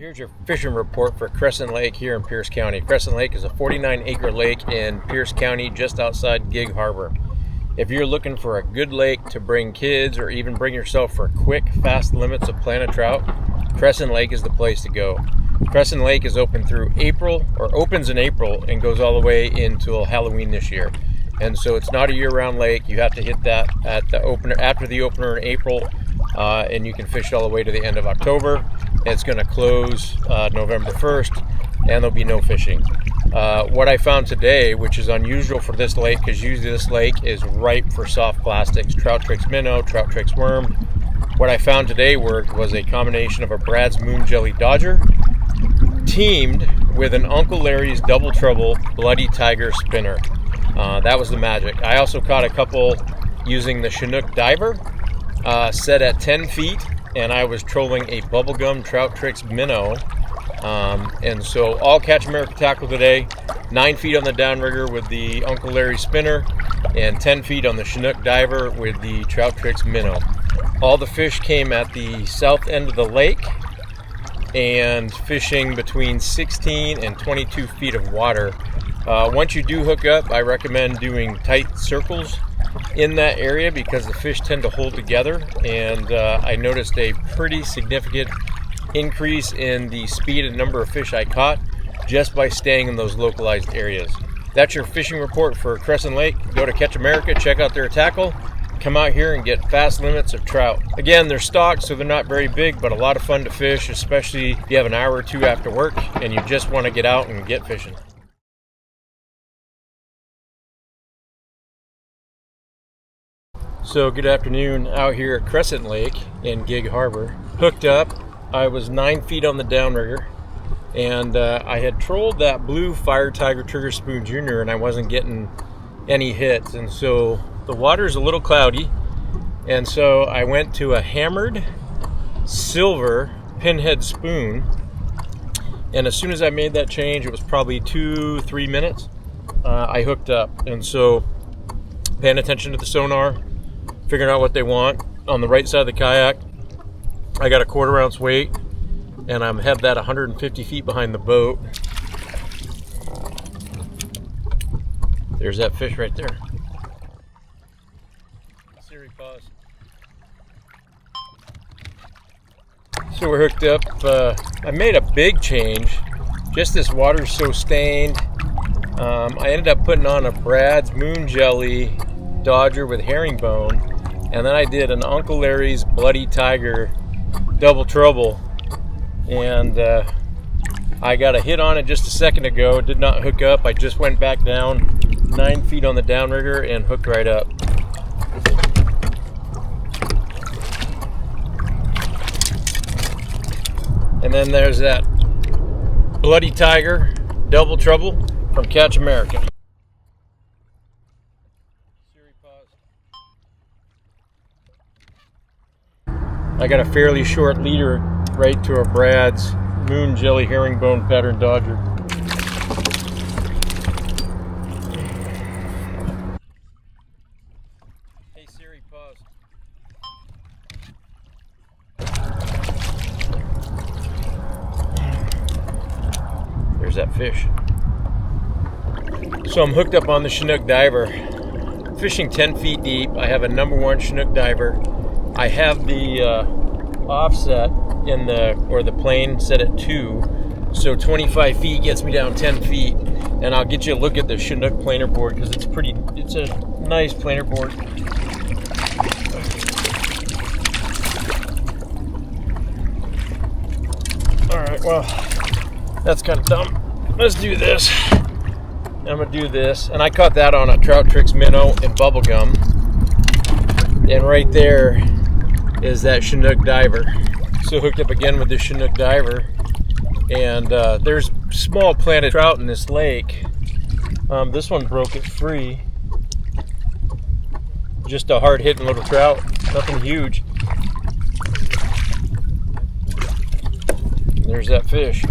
Here's your fishing report for Crescent Lake here in Pierce County. Crescent Lake is a 49-acre lake in Pierce County, just outside Gig Harbor. If you're looking for a good lake to bring kids or even bring yourself for quick, fast limits of planet trout, Crescent Lake is the place to go. Crescent Lake is open through April, or opens in April and goes all the way until Halloween this year. And so it's not a year-round lake. You have to hit that at the opener, after the opener in April, and you can fish all the way to the end of October. It's going to close November 1st, and there'll be no fishing. What I found today, which is unusual for this lake, because usually this lake is ripe for soft plastics, trout tricks minnow, trout tricks worm. What I found today was a combination of a Brad's Moon Jelly Dodger teamed with an Uncle Larry's Double Trouble Bloody Tiger spinner. That was the magic. I also caught a couple using the Chinook diver, set at 10 feet, and I was trolling a bubblegum Trout Tricks minnow. And so all Catch America tackle today, 9 feet on the downrigger with the Uncle Larry spinner, and 10 feet on the Chinook diver with the Trout Tricks minnow. All the fish came at the south end of the lake and fishing between 16 and 22 feet of water. Once you do hook up, I recommend doing tight circles in that area because the fish tend to hold together, and I noticed a pretty significant increase in the speed and number of fish I caught just by staying in those localized areas. That's your fishing report for Crescent Lake. Go to Catch America, check out their tackle, come out here and get fast limits of trout. Again, they're stocked, so they're not very big, but a lot of fun to fish, especially if you have an hour or two after work and you just want to get out and get fishing. So good afternoon out here at Crescent Lake in Gig Harbor. Hooked up, I was 9 feet on the downrigger, and I had trolled that blue Fire Tiger Trigger Spoon Jr. and I wasn't getting any hits, and so the water's a little cloudy, and so I went to a hammered silver pinhead spoon, and as soon as I made that change, it was probably 2-3 minutes, I hooked up. And so paying attention to the sonar, figuring out what they want. On the right side of the kayak, I got a 1/4 ounce weight, and I'm had that 150 feet behind the boat. There's that fish right there. Siri, pause. So we're hooked up. I made a big change. Just this water's so stained. I ended up putting on a Brad's Moon Jelly Dodger with herringbone, and then I did an Uncle Larry's Bloody Tiger Double Trouble, and I got a hit on it just a second ago. Did not hook up. I just went back down 9 feet on the downrigger and hooked right up. And then there's that Bloody Tiger Double Trouble from Catch America. I got a fairly short leader right to a Brad's Moon Jelly Herringbone Pattern Dodger. Hey Siri, pause. There's that fish. So I'm hooked up on the Chinook diver, fishing 10 feet deep. I have a #1 Chinook diver. I have the offset in the plane set at 2, so 25 feet gets me down 10 feet, and I'll get you a look at the Chinook planer board because it's a nice planer board. All right, well, that's kind of dumb. Let's do this. I'm gonna do this, and I caught that on a Trout Tricks minnow and bubblegum, and right there is that Chinook diver. So hooked up again with the Chinook diver, and there's small planted trout in this lake. This one broke it free. Just a hard hitting little trout, nothing huge. There's that fish.